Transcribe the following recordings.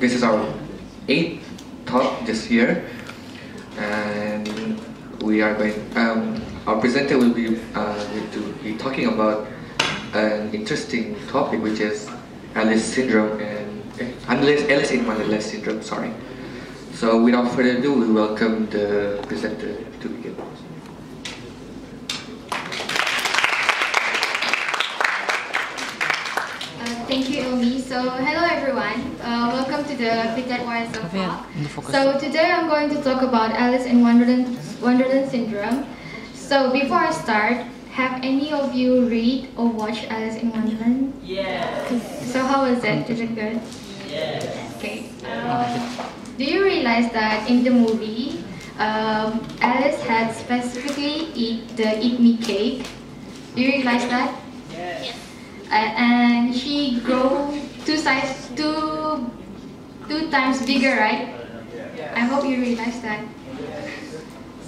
this is our 8th talk this year, and we are going. Our presenter will be talking about an interesting topic, which is Alice syndrome and Alice in Wonderland syndrome. Sorry. So without further ado, we welcome the presenter to begin. Thank you, Ilmi. So, hello everyone. Welcome to the Fit at YSF talk. So today I'm going to talk about Alice in Wonderland syndrome. So before I start, have any of you read or watched Alice in Wonderland? Yeah. So how is it? Is it good? Yeah. Okay. Do you realize that in the movie, Alice had specifically eat me cake? Do you realize that? Yeah. And she grew two times bigger, right? I hope you realize that.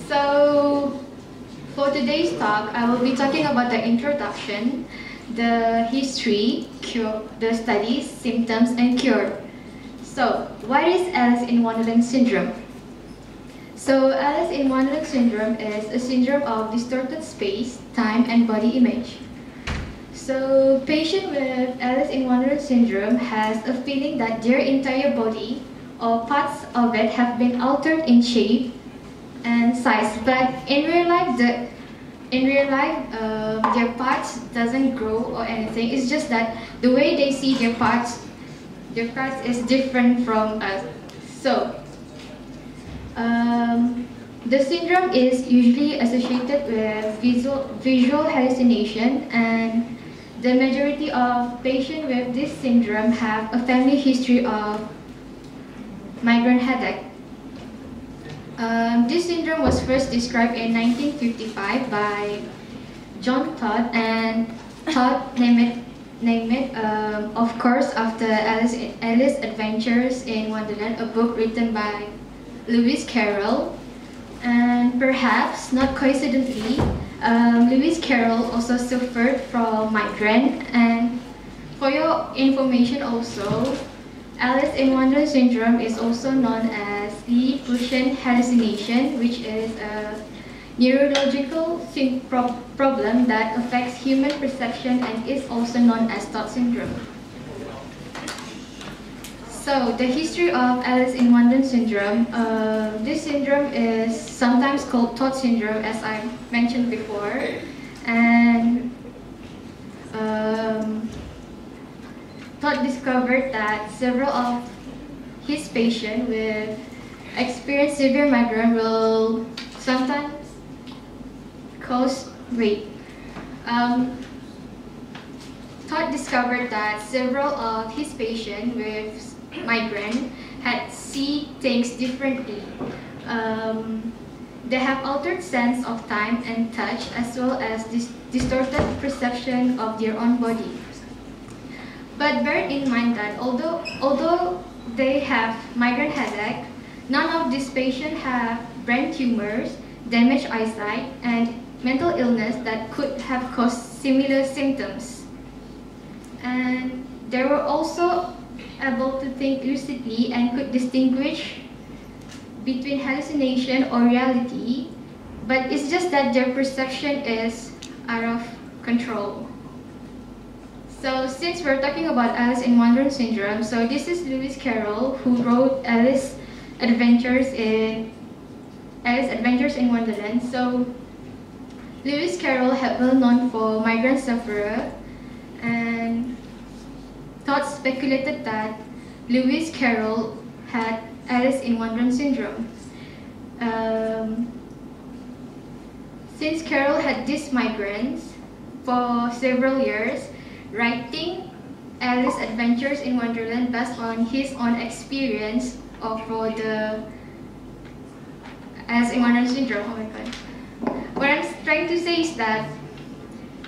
So for today's talk, I will be talking about the introduction, the history, cure, the studies, symptoms, and cure. So what is Alice in Wonderland syndrome? So Alice in Wonderland syndrome is a syndrome of distorted space, time, and body image. So, patient with Alice in Wonderland syndrome has a feeling that their entire body or parts of it have been altered in shape and size, but in real life, their parts doesn't grow or anything. It's just that the way they see their parts is different from us. So, the syndrome is usually associated with visual hallucination, and the majority of patients with this syndrome have a family history of migraine headache. This syndrome was first described in 1955 by John Todd, and Todd named it, of course, after Alice Adventures in Wonderland, a book written by Lewis Carroll. And perhaps, not coincidentally, Lewis Carroll also suffered from migraine. And for your information also, Alice in Wonderland syndrome is also known as Lilliputian hallucination, which is a neurological problem that affects human perception and is also known as Todd syndrome. So, the history of Alice in Wonderland syndrome. This syndrome is sometimes called Todd syndrome, as I mentioned before. And Todd discovered that several of his patients with experienced severe migraine will sometimes cause Todd discovered that several of his patients with migraine had see things differently. They have altered sense of time and touch, as well as distorted perception of their own body. But bear in mind that although they have migraine headache, none of these patients have brain tumors, damaged eyesight, and mental illness that could have caused similar symptoms. And they were also able to think lucidly and could distinguish between hallucination or reality, but it's just that their perception is out of control. So since we're talking about Alice in Wonderland syndrome, so this is Lewis Carroll, who wrote Alice Adventures in Wonderland. So Lewis Carroll had well known for migraine sufferer, and Todd speculated that Lewis Carroll had Alice in Wonderland syndrome. Since Carroll had these migraines for several years, writing Alice Adventures in Wonderland based on his own experience for the Alice in Wonderland syndrome. Oh my god. What I'm trying to say is that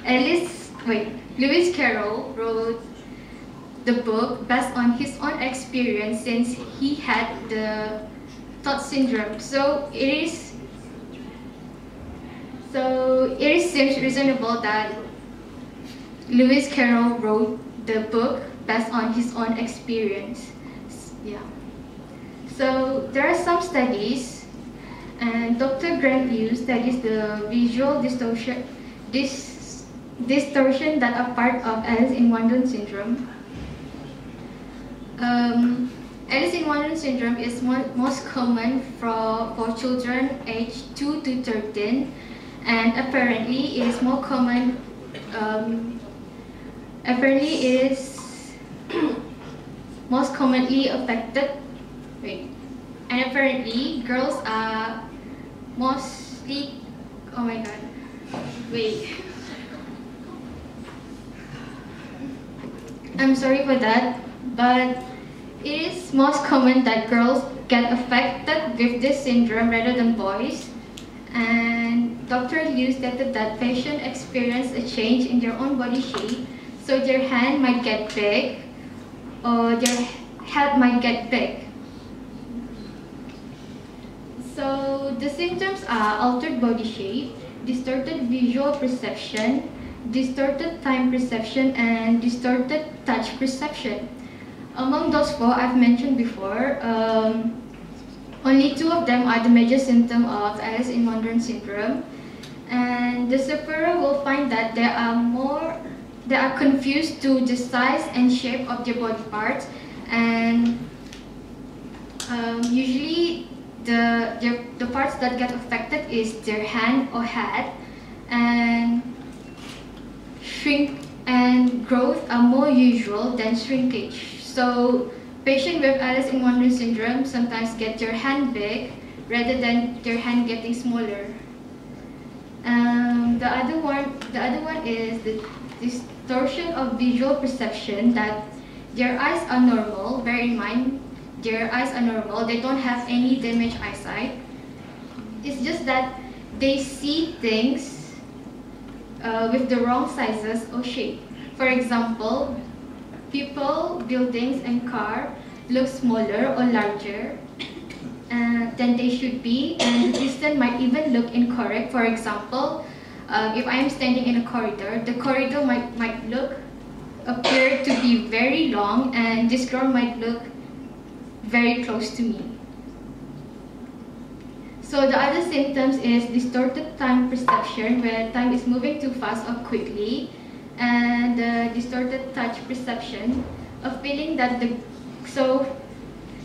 Lewis Carroll wrote the book based on his own experience since he had the Todd syndrome. So it seems reasonable that Lewis Carroll wrote the book based on his own experience. Yeah. So there are some studies, and Dr. Grant Liu studies the visual distortion that are part of Alice in Wonderland syndrome. Alice in Wonderland syndrome is most common for children aged 2 to 13, and apparently is more common. Apparently is most commonly affected. And apparently girls are mostly. Oh my god. Wait. I'm sorry for that, but it is most common that girls get affected with this syndrome rather than boys. And Dr. Liu stated that patients experience a change in their own body shape, so their hand might get big or their head might get big. So the symptoms are altered body shape, distorted visual perception, distorted time perception, and distorted touch perception. Among those four I've mentioned before, only two of them are the major symptoms of Alice in Wonderland syndrome. And the sufferer will find that they are confused to the size and shape of their body parts, and usually the parts that get affected is their hand or head, and shrink and growth are more usual than shrinkage. So patients with Alice in Wonderland syndrome sometimes get their hand big rather than their hand getting smaller. The other one is the distortion of visual perception, that their eyes are normal. Bear in mind, their eyes are normal. They don't have any damaged eyesight. It's just that they see things with the wrong sizes or shape. For example, people, buildings, and cars look smaller or larger than they should be, and the distance might even look incorrect. For example, if I am standing in a corridor, the corridor might appear to be very long, and this girl might look very close to me. So the other symptoms is distorted time perception, where time is moving too fast or quickly, and distorted touch perception, a feeling that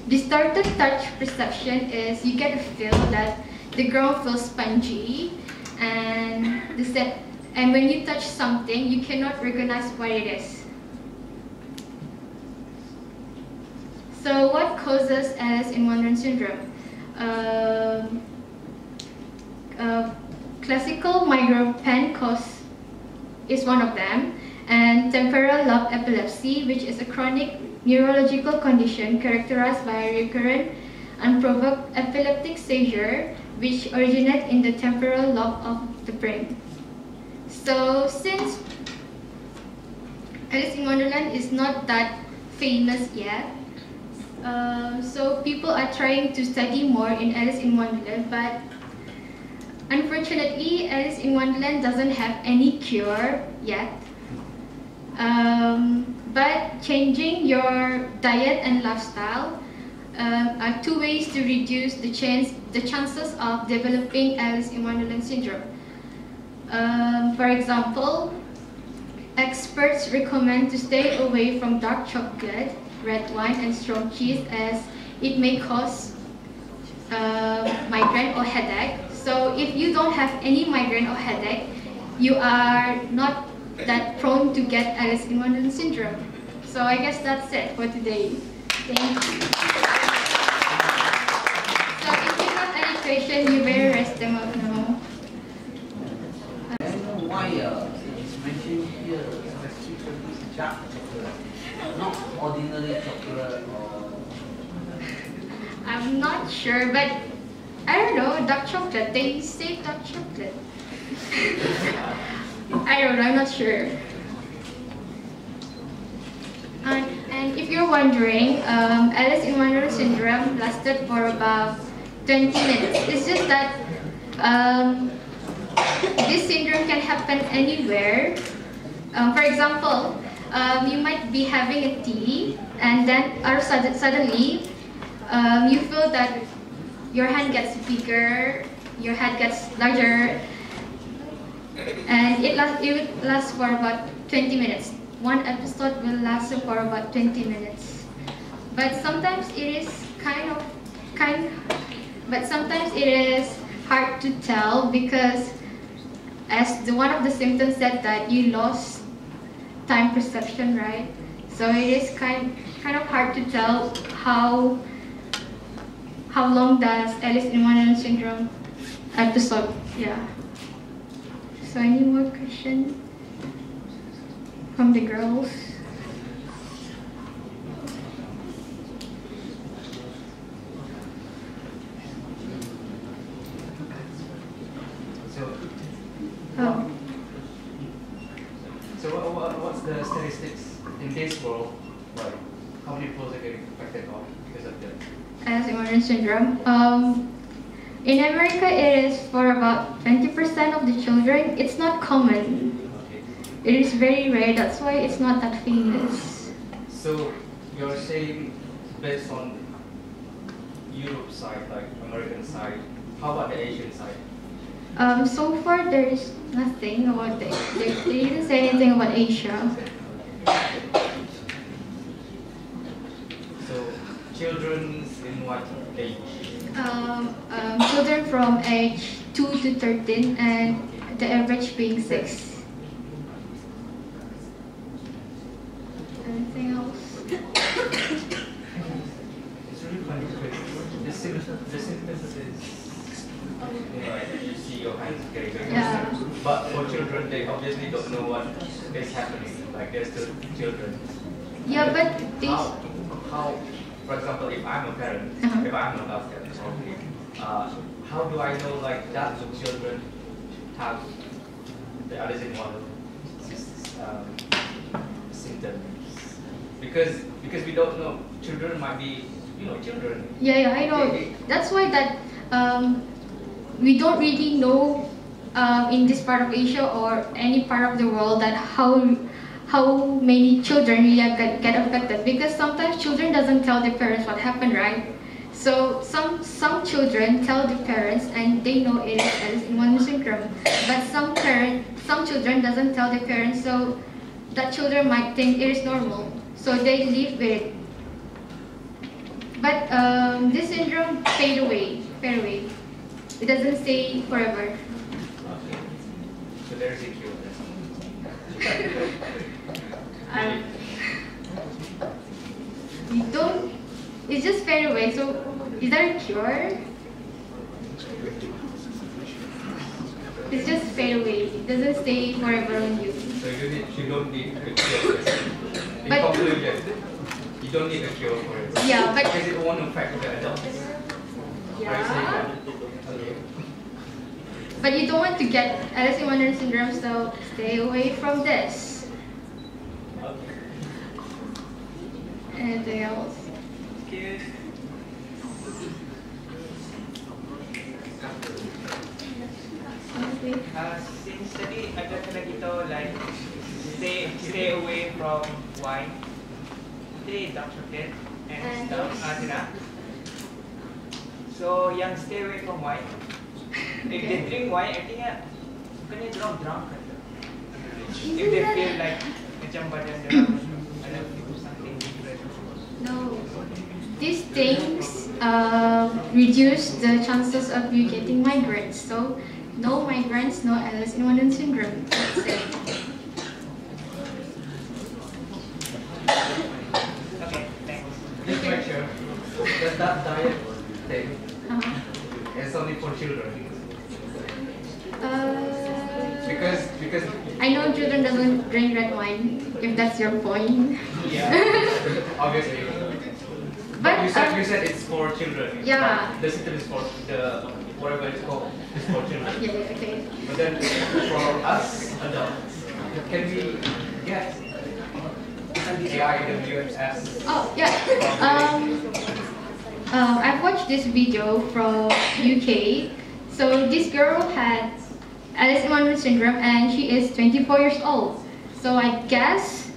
distorted touch perception is you get a feel that the ground feels spongy, and when you touch something, you cannot recognize what it is. So what causes Alice in Wonderland syndrome? Classical migraine pain cause is one of them, and temporal lobe epilepsy, which is a chronic neurological condition characterized by a recurrent unprovoked epileptic seizure which originates in the temporal lobe of the brain. So since Alice in Wonderland is not that famous yet, so people are trying to study more in Alice in Wonderland, but unfortunately Alice in Wonderland doesn't have any cure yet. But changing your diet and lifestyle are two ways to reduce the chances of developing Alice in Wonderland syndrome. For example, experts recommend to stay away from dark chocolate, red wine, and strong cheese, as it may cause migraine or headache. So if you don't have any migraine or headache, you are not that prone to get Alice in Wonderland syndrome. So I guess that's it for today. Thank you. So if you have any question, you better raise them up now. I don't know why it's mentioned here specifically dark chocolate, not ordinary chocolate or... I'm not sure, but I don't know, dark chocolate. They say dark chocolate. I don't know, I'm not sure. And if you're wondering, Alice in Wonderland syndrome lasted for about 20 minutes. It's just that this syndrome can happen anywhere. For example, you might be having a tea, and then suddenly you feel that your hand gets bigger, your head gets larger, and it will last for about 20 minutes. One episode will last for about 20 minutes. But sometimes it is but sometimes it is hard to tell, because as one of the symptoms said that you lost time perception, right? So it is kind of hard to tell how long does Alice in Wonderland syndrome episode. Yeah. So any more questions from the girls? So what's the statistics in this world? Like, how many people are getting affected because of that? Alice in Wonderland syndrome. In America, it is for about 20% of the children. It's not common. It is very rare. That's why it's not that famous. So you're saying based on Europe side, like American side. How about the Asian side? So far, there is nothing about they didn't say anything about Asia. So children in what age? Children from age 2 to 13, and the average being 6. Anything else? It's really funny because the symptoms is, you see your hands getting bigger. Yeah. But for children, they obviously don't know what is happening. Like they're still children. Yeah, but these. How, for example, if I'm a parent, if I'm an adult parent, probably, how do I know like that the children have the Alice in Wonderland symptoms? Because we don't know. Children might be, children. Yeah, I know. That's why that we don't really know in this part of Asia or any part of the world that how many children really get affected, because sometimes children doesn't tell their parents what happened, right? So some children tell the parents and they know it is Alice in Wonderland syndrome, but some children doesn't tell their parents, so that children might think it is normal, so they live with it. But this syndrome fade away. It doesn't stay forever. Okay. So there's a cure. You don't. It's just fade away. So is there a cure? It's just fade away. It doesn't stay forever on you. So you don't need a cure. In But- conclusion, you don't need a cure for it. Yeah, but Because it won't affect the adults. Are you saying yeah. that? Okay. But you don't want to get Alice in Wonderland syndrome, so stay away from this. Okay. Anything else? Something? Since tadi ada kena kita like stay away from wine, dark chocolate and stuff, tidak. So yang stay away from wine, if they drink wine, I think bukannya drunk kata. If they feel like macam badan dia ada something different. No. These things reduce the chances of you getting migraines. So no migraines, no Alice in Wonderland syndrome. That's it. Okay, thanks. Just make sure that diet thing is only for children. Because I know children doesn't drink red wine, if that's your point. yeah, obviously. But you said it's for children. Yeah. The system is for the whatever it's called is for children. Yeah, okay. But then for us adults, can we get AI in the USS? Oh yeah. I've watched this video from UK. So this girl had Alice in Wonderland syndrome and she is 24 years old. So I guess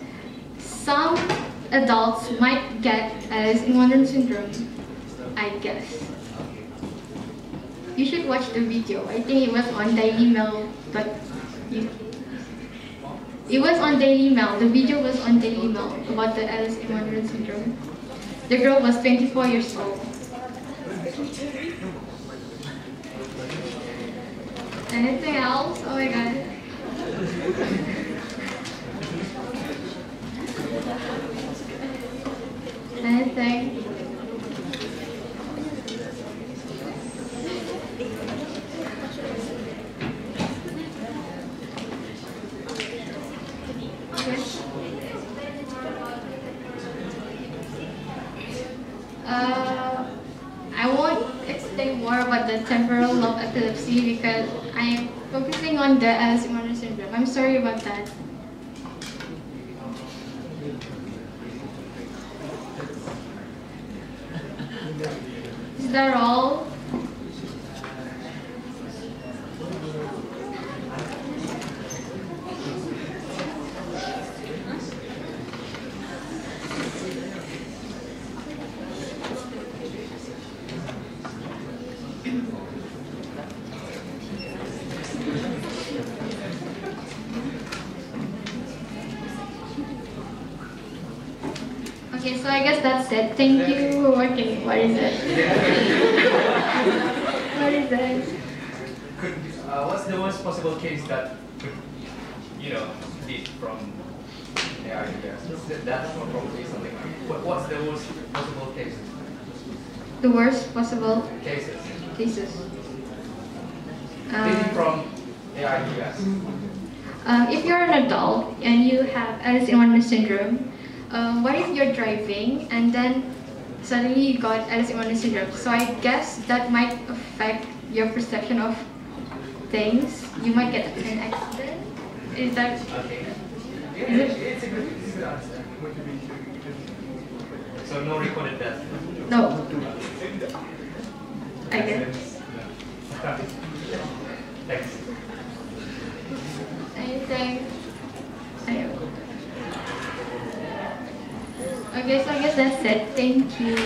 some adults might get Alice in Wonderland syndrome, I guess. You should watch the video. I think it was on Daily Mail, but it was on Daily Mail. The video was on Daily Mail about the Alice in Wonderland syndrome. The girl was 24 years old. Anything else? Oh my god. Anything? I won't explain more about the temporal lobe epilepsy because I am focusing on the Alice in Wonderland syndrome. I'm sorry about that. Is that all? Okay, so I guess that's it. Thank you. Okay, what is it? What is it? What's the worst possible case that could, lead from the idea? That's not probably something. What's the worst possible case? The worst possible Cases. Leading from the ideas. If you're an adult and you have Alice in Wonderland syndrome, what if you're driving and then suddenly you got Alice in Wonderland syndrome? So I guess that might affect your perception of things. You might get an accident. Is that? Okay. Is it? It's a good answer. So no recorded death. No. I guess. Thanks. Anything? Okay, so I guess that's it. Thank you.